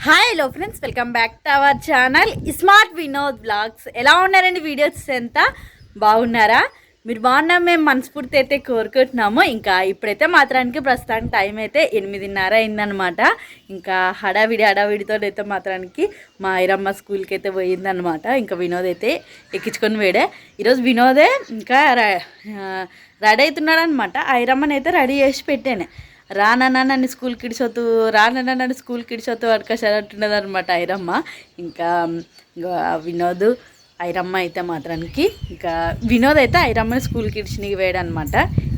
Hi hello friends, welcome back to our channel smart Vinod blogs. ఎలా ఉన్నారండి? Videos ఎంత బాగున్నారా? మీరు బాగున్నాం మేము మనస్ఫూర్తి అయితే కోరుకుంటున్నాము. ఇంకా ఇప్పుడైతే మాత్రానికి ప్రస్తుతానికి టైం అయితే 8:30 అయిందనమాట. ఇంకా హడావిడితో అయితే మాత్రానికి మా ఐరమ్మ స్కూల్కి అయితే పోయిందనమాట. ఇంకా వినోద్ అయితే ఎక్కించుకొని వేడే. ఈరోజు వినోదే ఇంకా రెడీ అవుతున్నాడు అనమాట. ఐరమ్మని అయితే రెడీ చేసి పెట్టాను. రానన్నా నన్ను స్కూల్కి ఇడిచొద్దు, రానన్నా నన్ను స్కూల్కి ఇడిచొద్దు అంటున్నది అనమాట ఐరమ్మ. ఇంకా వినోద్ ఐరమ్మ అయితే మాత్రానికి ఇంకా వినోద్ అయితే ఐరమ్మని స్కూల్కి ఇడిచినకి వేయడనమాట.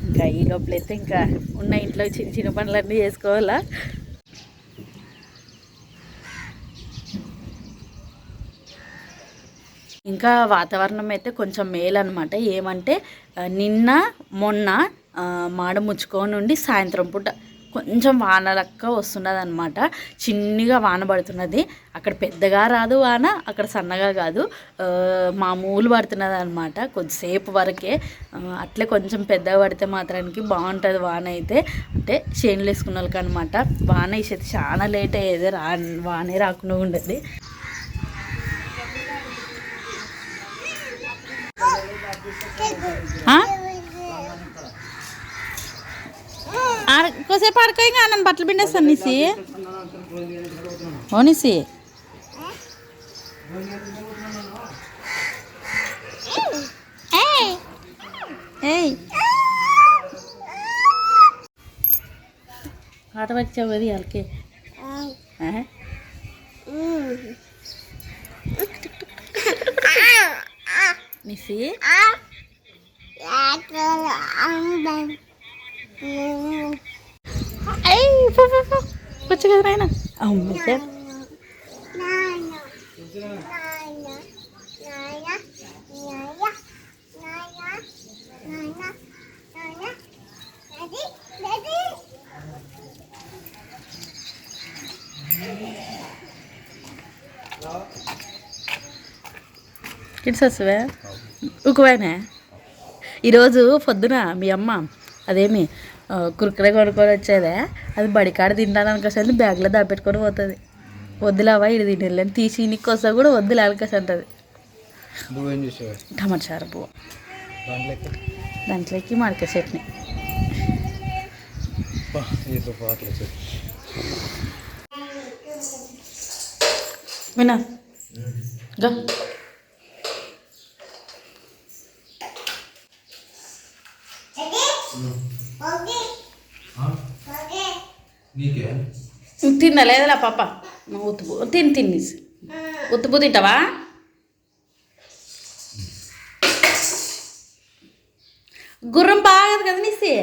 ఇంకా ఈ లోపలైతే ఇంకా ఉన్న ఇంట్లో చిన్న చిన్న పనులన్నీ చేసుకోవాలా. ఇంకా వాతావరణం అయితే కొంచెం మేలు అనమాట. ఏమంటే నిన్న మొన్న మాడ ముచ్చుకొని ఉండి సాయంత్రం పూట కొంచెం వాన లెక్క వస్తున్నది అనమాట. చిన్నగా వాన పడుతున్నది. అక్కడ పెద్దగా రాదు వాన, అక్కడ సన్నగా కాదు, మామూలు పడుతున్నది అనమాట. కొద్దిసేపు వరకే. అట్లే కొంచెం పెద్దగా పడితే మాత్రానికి బాగుంటుంది వాన అయితే. అంటే చేనులు వేసుకున్న వాళ్ళకి అనమాట. వాన వేసేది చాలా లేట్ అయ్యేది, వానే రాకుండా ఉండేది. కొద్దిసేపు ఆడుకో, ఇంకా నన్ను బట్టలు పిండేస్తాను నిసి. ఓ నిసి, ఆట వచ్చావు కదా వాళ్ళకి. నిసి వచ్చి కదా నాయన. అమ్మ కిడ్స్ వస్తువే ఉక్కువైనా. ఈరోజు పొద్దున మీ అమ్మ అదేమి కురుకురే కొనుక్కొని వచ్చేదే, అది బడికాడ తింటాను అనుకోసం బ్యాగ్లో దాపెట్టుకొని పోతుంది. వద్దులేవా ఇది తినేళ్ళని తీసి నీకు వస్తా కూడా వద్దులే అనుకోసి అంటుంది. టమాటా చారు పువ్వు, దాంట్లోకి మామిడికాయ చట్నీ. వినా గా తిన్నా లేదురా పాప. ఉత్తుపు తిని ఉత్తుపు తింటావా? గుర్రం బాగదు కదా నిసి.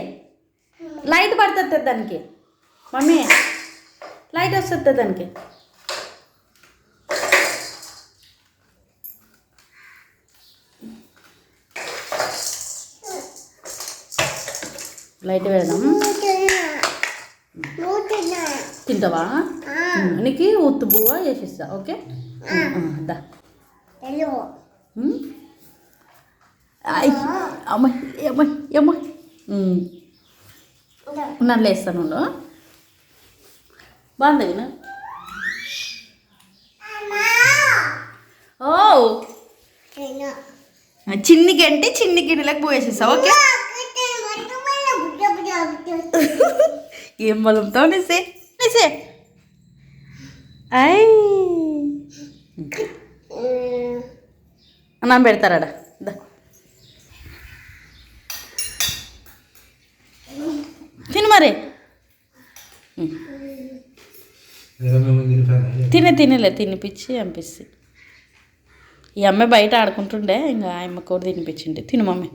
లైట్ పడుతుంది దానికి మమ్మీ, లైట్ వస్తుంది దానికి. లైట్ వేద్దాం. తింటావా? నీకు ఉత్తు బువ్వ వేసిస్తా. ఓకే దా. అమ్మాయి అమ్మాయి అమ్మాయి నన్ను వేస్తాను. బాగుంది వినా. ఓ చిన్ని గంటే చిన్ని గిన్నెలకు పోయేసేస్తా. ఓకే ఏం బలంతో నిసే నిసే. అయ్ అన్నం పెడతారాడా దా. తిను మరి. తినలే తినిపించి పంపిస్తే. ఈ అమ్మాయి బయట ఆడుకుంటుండే, ఇంకా ఆ అమ్మ కూడా తినిపించిండే. తిను మమ్మీ.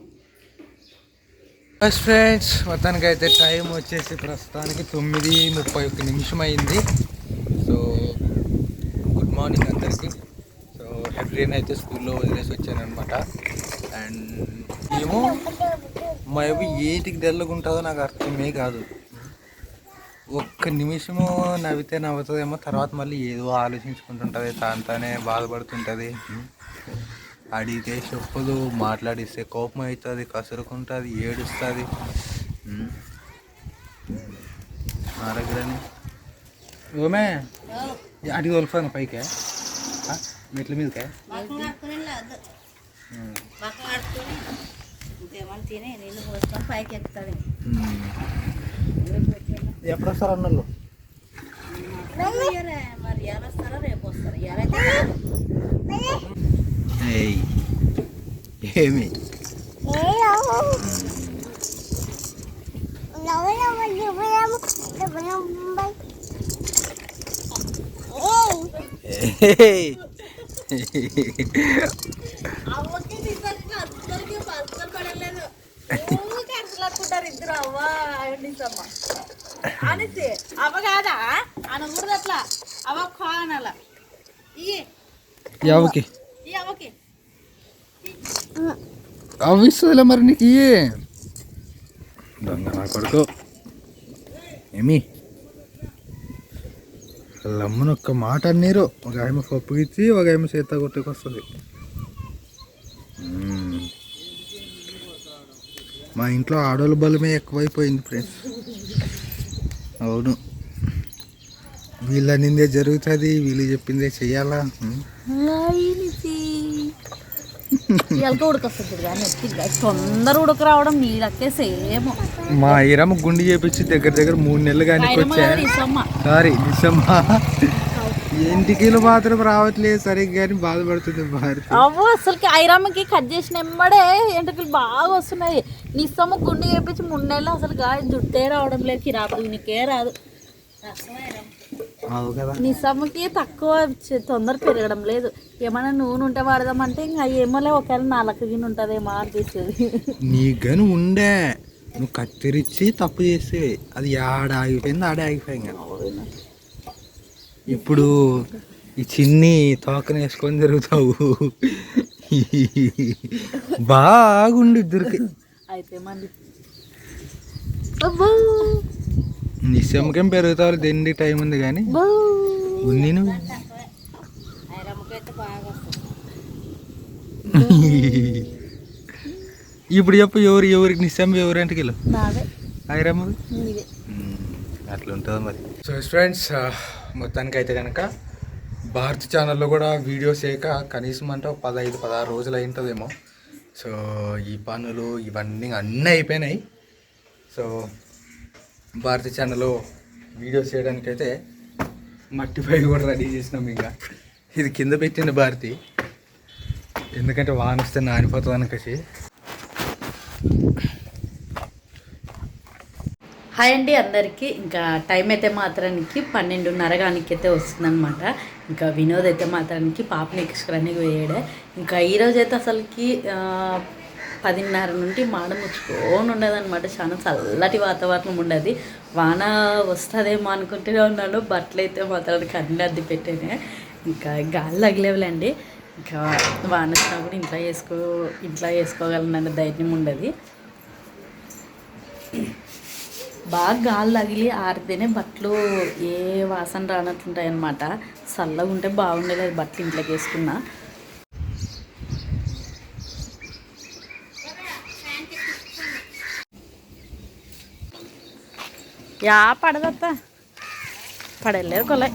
ఫస్ట్ ఫ్రెండ్స్, మొత్తానికి అయితే టైం వచ్చేసి ప్రస్తుతానికి 9:31 అయింది. సో గుడ్ మార్నింగ్ అందరికీ. సో హెబ్రియన్ అయితే స్కూల్లో వదిలేసి వచ్చాను అనమాట. అండ్ ఏమో మేబీ ఏటికి డల్లుగుంటుందో నాకు అర్థమే కాదు. ఒక్క నిమిషము నవ్వితే నవ్వుతుందేమో, తర్వాత మళ్ళీ ఏదో ఆలోచించుకుంటుంటుంది, తానే బాధపడుతుంటుంది. అడిగితే చెప్పదు, మాట్లాడిస్తే కోపం అవుతుంది, కసురుకుంటుంది, ఏడుస్తుంది. నా దగ్గరని ఓమే అడిగి తోలుతాను పైకే మెట్ల మీదకే పైకి ఎక్కుతాడు. ఎప్పుడు వస్తారు అన్నోళ్ళు? మరి ఎలా వస్తారో రేపు వస్తారు. ఏమి అవ్వకి అందరికి బస్సు పడలేదు. అనుకుంటారు ఇద్దరు అవ్వ నిజమ్మ అనేసి అవ్వ కాదా అనకూడదు అట్లా. అవ్వ కానాల ఎవరికి ఈ అవ్వకి అవిస్తుందిలే మరి నీకు దొంగ నా కొడుకు. ఏమి వాళ్ళమ్మను ఒక్క మాట అన్నీరు. ఒక ఆమె పప్పు ఇచ్చి ఒక ఆమె చేత కొట్టుకొస్తుంది. మా ఇంట్లో ఆడోళ్ళ బలమే ఎక్కువైపోయింది ఫ్రెండ్స్. అవును, వీళ్ళ నిందే జరుగుతుంది, వీళ్ళు చెప్పిందే చెయ్యాలా. ఉడకొస్తుంది కానీ తొందర ఉడక రావడం నీళ్ళకే సేమ్. మా ఈరమ్మ గుండి చేపించి దగ్గర దగ్గర 3 నెలలు కానీ వచ్చా. సారీ నిజమ్మా, ఇంటికిలో మాత్రం రావట్లేదు సరిగ్గా కానీ బాధపడుతుంది భారతి. అవ్వ అసలుకి ఐరమ్మకి కట్ చేసిన ఎంబడే ఎంటకలు బాగా వస్తున్నాయి. నిస్సమ్మ గుండె చేపించి 3 నెలలు అసలు జుట్టే రావడం లేదు. కిరాకు నీకే రాదు. నిస్సమ్మకి తక్కువ తొందర పెరగడం లేదు. ఏమైనా నూనె ఉంటే వాడదామంటే ఇంకా ఏమోలే ఒకవేళ 4 గిన్నె ఉంటుందేమో అనిపిస్తుంది. నీకు కానీ ఉండే నువ్వు కత్తిరించి తప్పు చేస్తే అది ఆడ ఆగిపోయింది, ఆడే ఆగిపోయింది. ఇప్పుడు ఈ చిన్ని తోకను వేసుకొని తిరుగుతావు. బాగుండు ఇద్దరికి. అయితే మంది నిశ్చమకేం పెరుగుతావు, దేనికి టైం ఉంది కానీ ఉంది. నువ్వు ఇప్పుడు చెప్పు ఎవరికి నిశ్చయం ఎవరింటికి వెళ్ళు ఐరమ్మ అట్లా ఉంటుంది మరి. సో ఫ్రెండ్స్, మొత్తానికి అయితే కనుక భారతి ఛానల్లో కూడా వీడియోస్ చేయక కనీసం అంటే 15-16 రోజులు అయి ఉంటుందేమో. సో ఈ పనులు ఇవన్నీ అన్నీ అయిపోయినాయి. సో భారతి ఛానల్లో వీడియోస్ చేయడానికైతే మట్టి పై కూడా రెడీ చేసినాం. ఇంకా ఇది కింద పెట్టింది భారతి, ఎందుకంటే వాన వస్తే నానిపోతుంది అనకసి. హాయ్ అండి అందరికీ. ఇంకా టైం అయితే మాత్రానికి 12:30 అయితే వస్తుందన్నమాట. ఇంకా వినోద్ అయితే మాత్రానికి పాపని ఎక్స్కరానికి పోయాడే. ఇంకా ఈరోజు అయితే అసలుకి 10:30 నుండి మాడ ముచ్చుకొని ఉండదన్నమాట. చాలా చల్లటి వాతావరణం ఉండదు. వాన వస్తుందేమో అనుకుంటూనే ఉన్నాను. బట్టలు అయితే మాత్రానికి అన్ని అద్దె పెట్టానే. ఇంకా గాలి తగిలేవులేండి. ఇంకా వాన వచ్చినా కూడా ఇంట్లో వేసుకోగలనన్న ధైర్యం ఉండదు. బాగా గాలి తగిలి ఆరితేనే బట్టలు ఏ వాసన రానట్లుంటాయి అన్నమాట. చల్లగా ఉంటే బాగుండేది బట్టలు ఇంట్లోకి వేసుకున్నా. యా పడదత్తా పడలేదు కొలై.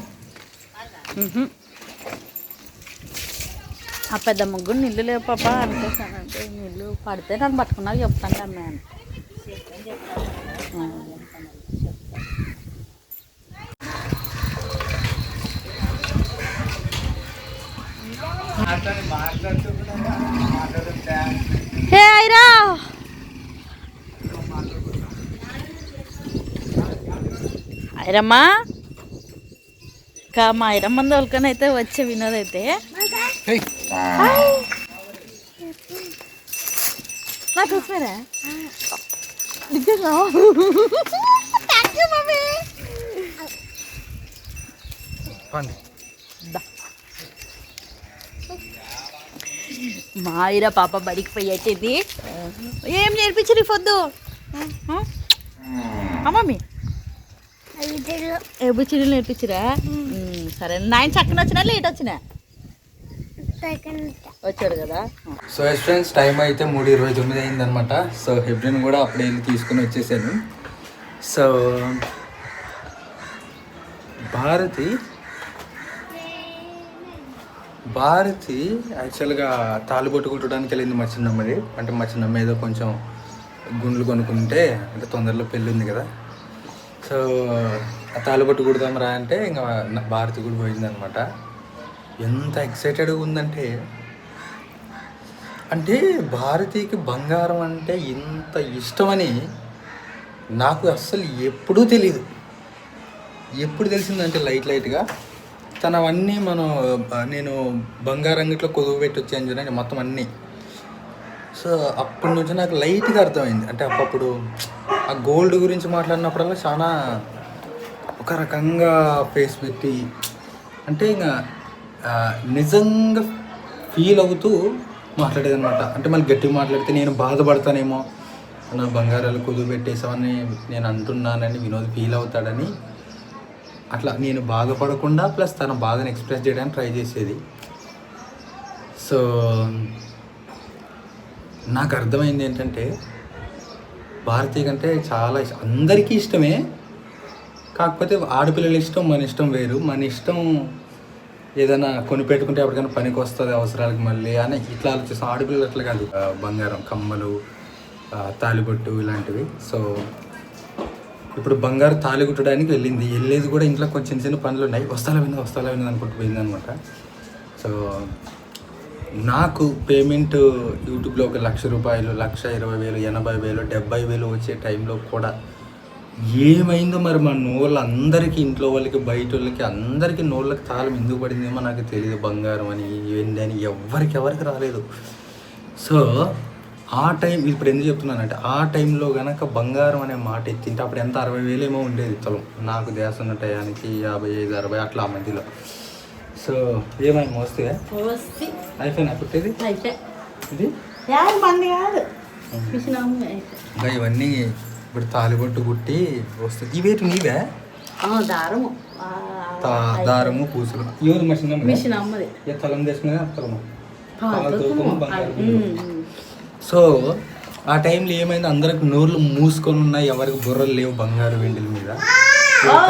ఆ పెద్ద ముగ్గురు నీళ్ళు లేవు పాప అనుకోసానంటే నీళ్ళు పడితే నాకు పట్టుకున్నాక చెప్తాను అన్నాను. హే ఐరా, ఐరమ్మా ఇంకా మా ఐరమ్మ వాళ్ళకని అయితే వచ్చే వినోద్ అయితే నా చూసారా మా ఐర పాప బడికి పోయేటిది. ఏం నేర్పించరు పొద్దు అమ్మమ్మి? ఏబిసిడీలు నేర్పించరా? సరే. 9 చక్కన వచ్చినా లేట్ వచ్చినా వచ్చాడు కదా. సో ఫ్రెండ్స్, టైం అయితే 3:29 అయిందనమాట. సో హెబ్రిన్ కూడా అప్పుడే వెళ్ళి తీసుకుని వచ్చేసాను. సో భారతి భారతి యాక్చువల్గా తాళిబొట్టు కుట్టడానికి వెళ్ళింది మా చిన్నమ్మది. అంటే మా చిన్నమ్మ ఏదో కొంచెం గుండ్లు కొనుక్కుంటే అంటే తొందరలో పెళ్ళి ఉంది కదా, సో ఆ తాళిబొట్టు కుడదాం రా అంటే ఇంకా భారతి కూడా పోయిందనమాట. ఎంత ఎక్సైటెడ్గా ఉందంటే, అంటే భారతికి బంగారం అంటే ఇంత ఇష్టమని నాకు అస్సలు ఎప్పుడూ తెలీదు. ఎప్పుడు తెలిసిందంటే లైట్గా తనవన్నీ నేను బంగారం అంగిట్లో కొదువు పెట్టి వచ్చాను చూడండి మొత్తం అన్నీ. సో అప్పటి నుంచి నాకు లైట్గా అర్థమైంది. అంటే అప్పుడు ఆ గోల్డ్ గురించి మాట్లాడినప్పుడల్లా చాలా ఒక రకంగా ఫేస్ పెట్టి, అంటే ఇంకా నిజంగా ఫీల్ అవుతూ మాట్లాడేది అనమాట. అంటే మళ్ళీ గట్టిగా మాట్లాడితే నేను బాధపడతానేమో, నా బంగారాలు కుదువు పెట్టేసామని నేను అంటున్నానని వినోద్ ఫీల్ అవుతాడని, అట్లా నేను బాధపడకుండా ప్లస్ తన బాధను ఎక్స్ప్రెస్ చేయడానికి ట్రై చేసేది. సో నాకు అర్థమైంది ఏంటంటే భారతీయ కంటే చాలా అందరికీ ఇష్టమే, కాకపోతే ఆడపిల్లల ఇష్టం మన ఇష్టం వేరు. మన ఇష్టం ఏదైనా కొని పెట్టుకుంటే ఎప్పటికైనా పనికి వస్తుంది అవసరాలకు మళ్ళీ అని ఇట్లా ఆలోచిస్తాం. ఆడపిల్లలు అట్లా కాదు, బంగారం కమ్మలు తాలిబొట్టు ఇలాంటివి. సో ఇప్పుడు బంగారు తాళి కుట్టడానికి వెళ్ళేది కూడా ఇంట్లో కొంచెం చిన్న పనులు ఉన్నాయి, వస్తాలా వింది అనుకుంటూ పోయింది అనమాట. సో నాకు పేమెంట్ యూట్యూబ్లో ఒక 1,00,000 రూపాయలు, 1,20,000, 80,000, 70,000 వచ్చే టైంలో కూడా ఏమైందో మరి మా నోళ్ళందరికీ, ఇంట్లో వాళ్ళకి బయట వాళ్ళకి అందరికీ నోళ్ళకి తాళం ఎందుకు పడిందేమో నాకు తెలియదు. బంగారం అని ఏంటి అని ఎవరికి రాలేదు. సో ఆ టైం ఇప్పుడు ఎందుకు చెప్తున్నానంటే, ఆ టైంలో కనుక బంగారం అనే మాట ఎత్తింటే అప్పుడు ఎంత 60,000 ఏమో ఉండేది తులం. నాకు దేశ ఉన్న టయానికి 55, 60 అట్లా ఆ మధ్యలో. సో ఏమైనా మోస్తే అయిపోయినా కుట్టేది ఇది ఇంకా ఇవన్నీ ఇప్పుడు తాలిబొట్టు కుట్టి వస్తుంది. ఇవేటి నీవే? దారము పూసలు ఎవరు మషిన్ తలం చేసుకునే తలము. సో ఆ టైంలో ఏమైంది, అందరికి నోర్లు మూసుకొని ఉన్నాయి, ఎవరికి బుర్రలు లేవు బంగారు వెండిల మీద.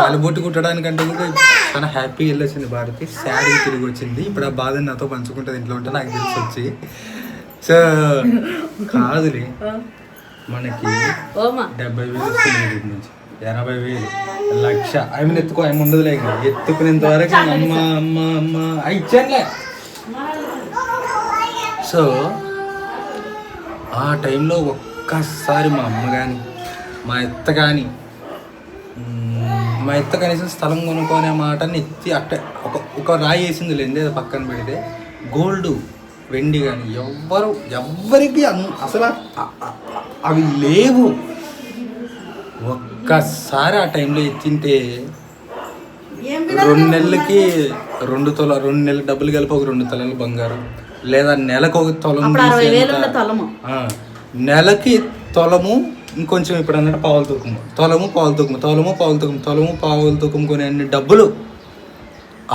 తాలిబొట్టు కుట్టడానికంటే కూడా చాలా హ్యాపీగా వెళ్ళొచ్చింది భారతి. శాడీ తిరిగి వచ్చింది. ఇప్పుడు ఆ బాధని నాతో పంచుకుంటుంది ఇంట్లో ఉంటే నాకు తెలిసి వచ్చి. సో కాదులే, మనకి 70,000 వస్తుంది నుంచి 80,000, 1,00,000 ఆమె ఎత్తుకో, ఆమె ఉండదులే. ఎత్తుకునేంత వరకు అమ్మ ఇచ్చానులే. సో ఆ టైంలో ఒక్కసారి మా అమ్మ కానీ మా ఎత్త కనీసం స్థలం కొనుక్కునే మాటని ఎత్తి అట్ట ఒక రాయి వేసింది లేదే పక్కన పెడితే, గోల్డ్ వెండి కానీ ఎవ్వరికి అసలు అవి లేవు. ఒక్కసారి ఆ టైంలో ఎత్తింటే 2 నెలలకి 2 నెలల డబ్బులు కలిపి ఒక 2 తులాలు బంగారం, లేదా నెలకు ఒక తులం, నెలకి తులము ఇంకొంచెం ఇప్పుడు అన్నట్టు పావులు తూకము కొనే అన్ని డబ్బులు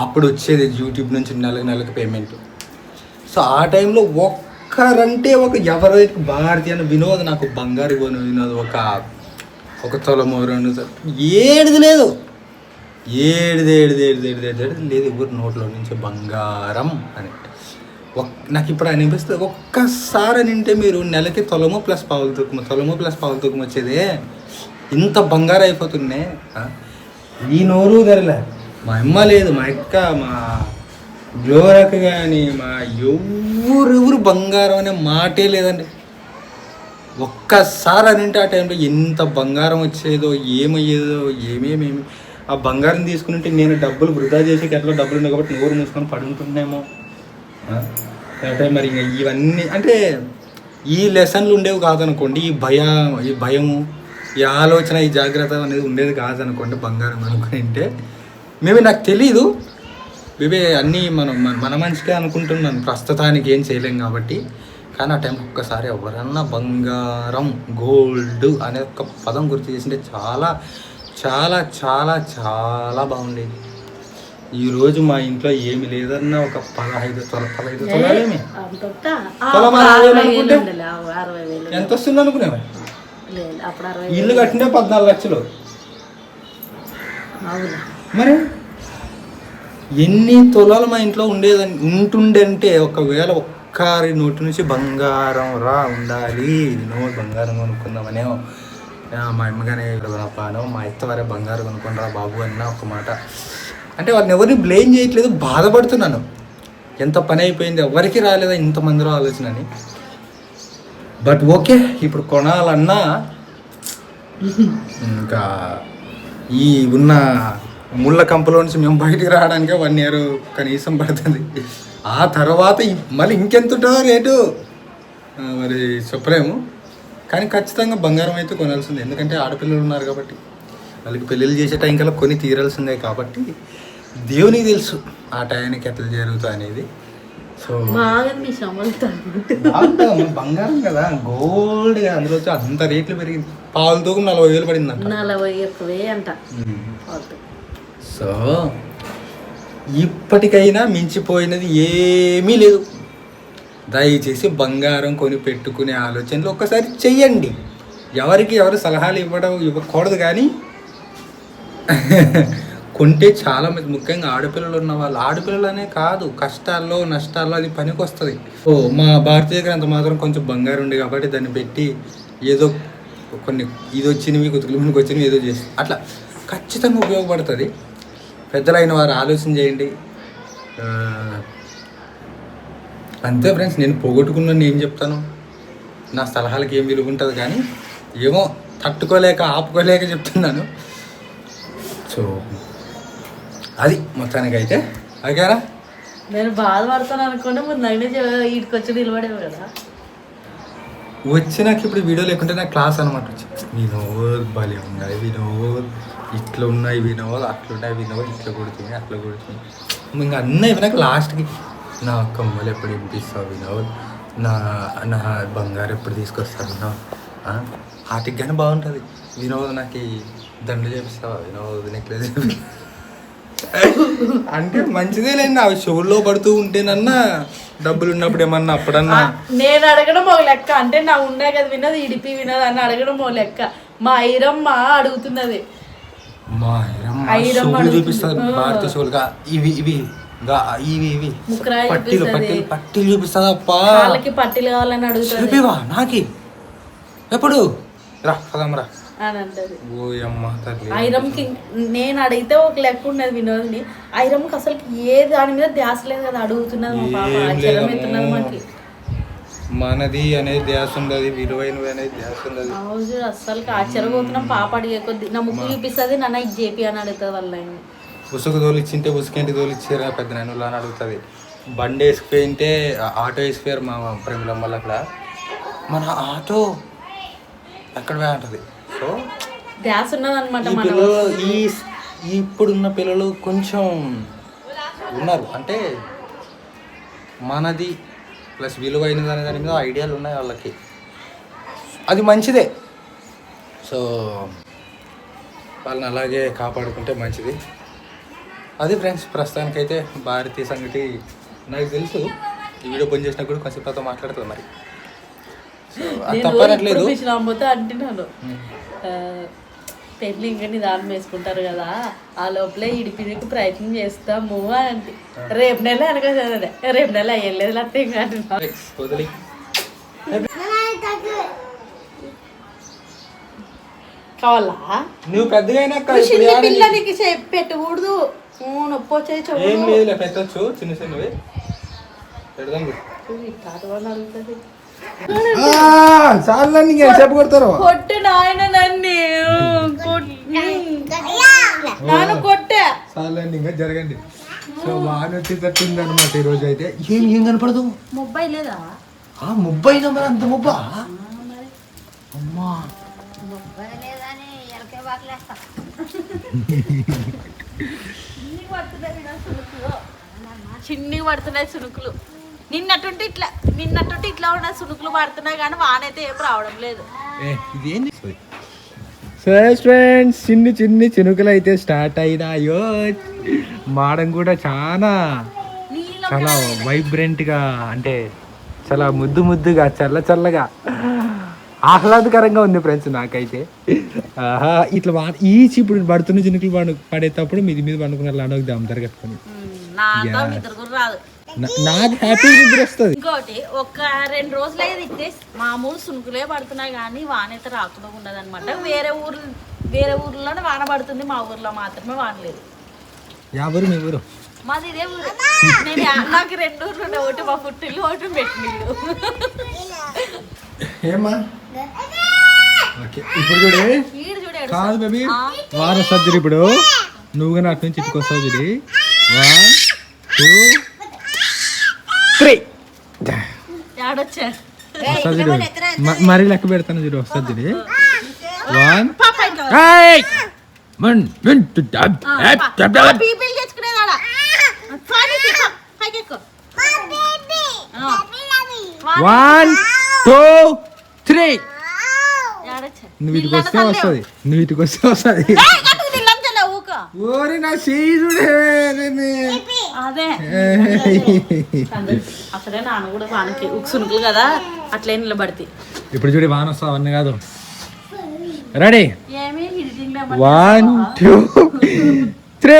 అప్పుడు వచ్చేది యూట్యూబ్ నుంచి నెలకి పేమెంట్. సో ఆ టైంలో ఒక్కరంటే ఎవరైతే భారతి అని వినోద్ నాకు బంగారు కొని వినోద్ ఒక తులము 2 ఏడిది లేదు ఎవరి నోట్లో నుంచి బంగారం అని. నాకు ఇప్పుడు అనిపిస్తుంది, ఒక్కసారి నింటే మీరు నెలకి తులము ప్లస్ పావులు తూకం వచ్చేదే, ఇంత బంగారం అయిపోతుండే. ఈ నోరు ధరలే, మా అమ్మ లేదు, మా అక్క, మా గ్లోరక్ కానీ మా ఎవరు బంగారం అనే మాటే లేదండి. ఒక్కసారి అనింటే ఆ టైంలో ఎంత బంగారం వచ్చేదో ఏమయ్యేదో ఏమేమి. ఆ బంగారం తీసుకుంటే నేను డబ్బులు వృధా చేసి ఎట్లా డబ్బులు ఉన్నాయి కాబట్టి నోరు మూసుకొని పడుంటున్నామో. అంటే మరి ఇవన్నీ అంటే ఈ లెసన్లు ఉండేవి కాదనుకోండి, ఈ భయము, ఈ ఆలోచన, ఈ జాగ్రత్త అనేది ఉండేది కాదనుకోండి బంగారం అనుకుంటే. నాకు తెలీదు, మేబీ అన్నీ మన మనిషికే అనుకుంటున్నాను, ప్రస్తుతానికి ఏం చేయలేం కాబట్టి. కానీ ఆ టైంకి ఒక్కసారి ఎవరన్నా బంగారం, గోల్డ్ అనే ఒక పదం గుర్తు చేసింటే చాలా చాలా చాలా చాలా బాగుండేది. ఈరోజు మా ఇంట్లో ఏమి లేదన్నా ఒక 15 తులాలేమి ఎంత వస్తుంది అనుకునేవా? ఇల్లు కట్టింటే 14 లక్షలు. మరి ఎన్ని తులాలు మా ఇంట్లో ఉంటుండే అంటే ఒకవేళ ఒక్కరి నోటి నుంచి బంగారం రా ఉండాలి నువ్వు బంగారం కొనుక్కుందామనే మా అమ్మగానే కొనపాను మా అత్త వారే బంగారం కొనుక్కుంటారా బాబు అన్న ఒక మాట. అంటే వాళ్ళని ఎవరిని బ్లేమ్ చేయట్లేదు, బాధపడుతున్నాను. ఎంత పని అయిపోయింది, ఎవరికి రాలేదా ఇంతమందిలో ఆలోచన అని. బట్ ఓకే, ఇప్పుడు కొనాలన్నా ఇంకా ఈ ఉన్న ముళ్ళ కంపలో నుంచి మేము బయటికి రావడానికే 1 year కనీసం పడుతుంది. ఆ తర్వాత మళ్ళీ ఇంకెంత ఉంటుందో రేటు మరి చెప్పలేము. కానీ ఖచ్చితంగా బంగారం అయితే కొనాల్సిందే, ఎందుకంటే ఆడపిల్లలు ఉన్నారు కాబట్టి వాళ్ళకి పెళ్ళిళ్ళు చేసే టైం కల్లా కొని తీరాల్సిందే. కాబట్టి దేవునికి తెలుసు ఆ టైంకి ఎట్లా జరుగుతుంది అనేది. సో బంగారం కదా, గోల్డ్ కదా, అందులో వచ్చి అంత రేట్లు పెరిగింది. పాలు తూకం 40,000 పడింది అంట. 41,000 అంట. సో ఇప్పటికైనా మించిపోయినది ఏమీ లేదు. దయచేసి బంగారం కొని పెట్టుకునే ఆలోచనలు ఒక్కసారి చెయ్యండి. ఎవరికి ఎవరు సలహాలు ఇవ్వకూడదు, కానీ కొంటే చాలా మంది, ముఖ్యంగా ఆడపిల్లలు ఉన్న వాళ్ళు, ఆడపిల్లలనే కాదు కష్టాల్లో నష్టాల్లో అది పనికి వస్తుంది. ఓ మా భారతీయ దగ్గర అంత మాత్రం కొంచెం బంగారం ఉంది కాబట్టి దాన్ని పెట్టి ఏదో కొన్ని ఇది వచ్చినవి కుతుకులు మీకు వచ్చినవి ఏదో చేసి అట్లా ఖచ్చితంగా ఉపయోగపడుతుంది. పెద్దలైన వారు ఆలోచన చేయండి. అంతే ఫ్రెండ్స్, నేను పోగొట్టుకున్నాను ఏం చెప్తాను, నా సలహాలకి ఏం విలువ ఉంటుంది, కానీ ఏమో తట్టుకోలేక ఆపుకోలేక చెప్తున్నాను. సో అది మొత్తానికి అయితే ఓకేనా. నేను బాధపడతాను అనుకోండి, ముందు వీటికి వచ్చి నిలబడేవి కదా. వచ్చి నాకు ఇప్పుడు వీడియో లేకుంటే నాకు క్లాస్ అనమాట. వినోద్ భలే ఉన్నాయి, వినోద్ ఇట్లా ఉన్నాయి, వినోద్ అట్లున్నాయి, వినోద్ ఇట్లా కొడుతుంది అట్లా కొడుతుంది. ఇంకా అన్నీ నాకు లాస్ట్కి నా కమ్మలు ఎప్పుడు వినిపిస్తావు వినోద్, నా నా బంగారు ఎప్పుడు తీసుకొస్తావు వినోద్, వాటికి కానీ బాగుంటుంది వినోద్, నాకు దండలు చేపిస్తావా వినోద్, నెక్లెస్ అంటే మంచిదే లేండి. అవి షోల్లో పడుతూ ఉంటేనన్నా డబ్బులు ఉన్నప్పుడు ఏమన్నా అప్పుడన్నా నేను అడగడం ఒక లెక్క, అంటే నా ఉండే కదా వినోద్ ఇడిపి వినోద్ అని అడగడం ఒక లెక్క. మా ఐరమ్మ అడుగుతున్నది, మా ఐరమ్మ చూపిస్తుంది భారతీయ షోలుగా ఇవి ఇవి ఇవి ఇవి పట్టీలు పట్టీలు పట్టీలు చూపిస్తుంది. అప్పా వాళ్ళకి పట్టీలు కావాలని అడుగుతుంది. నాకి ఎప్పుడు రా పదం రా అని అంటది. ఓయమ్మ తల్లి. ఐరమ్కి నేను అడిగితే ఒక లెక్క ఉన్నది వినోద్ని, ఐరమ్కి అసలు ఏ దాని మీద ధ్యాస లేదు కదా, అడుగుతున్నది మా పాప. ఆశ్చర్యం అవుతున్నది మాకి. మనది అనేది ధ్యాస ఉండదు, విలువైనవి అనేది ధ్యాస ఉండదు. అవును, అసలు ఆశ్చర్యపోతున్నాం. పాప అడిగే కొద్ది నా ముక్కు చూపిస్తుంది, నాన్న ఇది జేపీ అని అడుగుతుంది వాళ్ళ. ఉసుకు తోలిచ్చింటే ఉసుకేంటి తోలిచ్చారా పెద్ద నాన్న అని అడుగుతుంది. బండి వేసుకుపోయింటే ఆటో వేసిపోయారు మా ప్రేమలమ్మ అక్కడ, మన ఆటో ఎక్కడ అంటది. సో ధ్యాస ఉన్నది అనమాట. ఇప్పుడున్న పిల్లలు కొంచెం ఉన్నారు, అంటే మనది ప్లస్ విలువైనది అనే దాని మీద ఐడియాలు ఉన్నాయి వాళ్ళకి, అది మంచిదే. సో వాళ్ళని అలాగే కాపాడుకుంటే మంచిది. అది ఫ్రెండ్స్, ప్రస్తుతానికైతే భారతీయ సంగతి నాకు తెలుసు. ఈ వీడియో బంద్ చేసినా కూడా కొంచెం తర్వాత మాట్లాడుతుంది. మరి తప్పనట్లేదు అంటున్నాను, పెళ్ళి ఇంకా నిదానం వేసుకుంటారు కదా, ఆ లోపలే ఇడిపిదికి ప్రయత్నం చేస్తాము అని. రేపు నెల అనుకోలేదు, రేపు నెల వెళ్ళలేదు అత్తే వదిలి కావాలా నువ్వు పెద్దగా పిల్లలకి పెట్టకూడదు, నొప్పి వచ్చే ఏం లేదు పెట్టచ్చు, చిన్న చిన్నవి పెడదాం. చెప్పగొడతారు కొట్టు నాయన నన్ను కొట్టే ఇంకా జరగండి. సో బాగా వచ్చేటట్టుంది అనమాట ఈ రోజు అయితే. ఏం కనపడదు, మొబైల్ లేదా? మొబైల్ నెంబర్ అంత మొబ్బా అమ్మా, చిన్ని పడుతున్నాయి సునుకులు. నిన్నట్టుంటే ఇట్లా ఉన్న సునుకులు పడుతున్నాయి, కానీ వానైతే ఏం రావడం లేదు. ఫ్రెండ్స్, చిన్ని చినుకులు అయితే స్టార్ట్ అయినాయో. మాడం కూడా చాలా వైబ్రెంట్ గా, అంటే చాలా ముద్దుగా చల్లగా ఆహ్లాదకరంగా ఉంది ఫ్రెండ్స్ నాకైతే. ఆహా ఇట్లా ఇప్పుడు పడుతున్న చినుకులు పడేటప్పుడు మీది మీద పండుకున్నారు లాంటి దమ్ముతారు కట్టుకొని నాకు హ్యాపీ నిద్ర వస్తుంది. ఇంకోటి ఒక 2 రోజులైతే తిట్టే మామూలు సునుకులే పడుతున్నాయి కానీ వాన అయితే రాకుండా ఉండదు అనమాట. వేరే ఊర్లోనే వాన పడుతుంది, మా ఊర్లో మాత్రమే వాన లేదు. ఎవరు మీ ఊరు? మాది ఇదే ఊరు. నాకు 2 ఊర్లు ఉన్నాయి, ఒకటి మా పుట్టిల్లు, ఒకటి పెట్టినిల్లు. ఏమా ఇప్పుడు చూడే కాదు బేబీ వాన వస్తుంది. ఇప్పుడు నువ్వు కానీ అటు నుంచి ఇటుకొస్తావు చూడి. 1 2 3 మరి లెక్క పెడతాను చూడు. వస్తుంది చూడి. 1 2 3 నువ్వు ఇటుకు వస్తే వస్తుంది. నువ్వు ఇటుకు వస్తే వస్తుంది. ఓరి నా చేయుడే అదే అసలే నాన్న కూడా వానకి ఉక్సునుకులు కదా అట్లే నిలబడితే. ఇప్పుడు చూడి వాన వస్తా అవన్నీ కాదు. రెడీ 1 2 3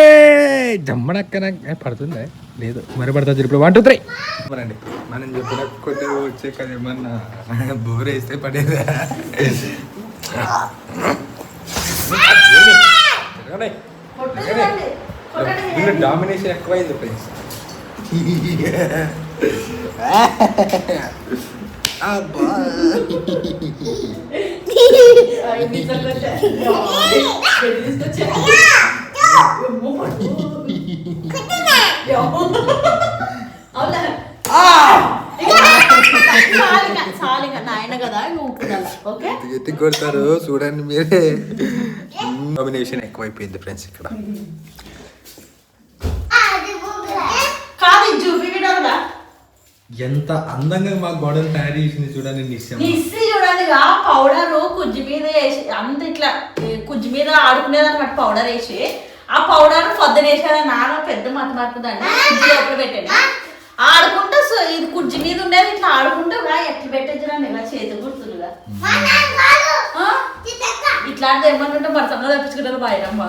జమ్మడక్క నాకు పడుతుందా లేదు మరి పడుతుంది. ఇప్పుడు 1 2 3 మరండి మనం చెప్పిన కొద్ది వచ్చే కదా ఏమన్నా బోర్ వేస్తే పడేదా. డామినేషన్ ఎక్కువైంది ఫ్రెండ్స్. ఎత్తి కొడతారు చూడండి మీరే. డామినేషన్ ఎక్కువైపోయింది ఫ్రెండ్స్ ఇక్కడ. ఎంత అందంగా మా గోడలు తయారు చేసింది చూడండి. చూడండి పౌడర్ కుజ్జి మీద వేసి అంత ఇట్లా కుజ్జి మీద ఆడుకునేది అనమాట. పౌడర్ వేసి ఆ పౌడర్ పొద్దున వేసాడు నాన్న పెద్ద మత మార్పుదండి. కుజ్జి లోపల పెట్టండి ఆడుకుంటా. సో ఇది కుజ్జి మీద ఉండేది ఇట్లా ఆడుకుంటా ఎట్లా పెట్టచ్చు చూడండి ఇలా చేతి గుర్తులుగా. ఇట్లాంటిది ఏమన్నా ఉంటే భర్తలో తప్పించుకుంటారు బాయ్ అమ్మ.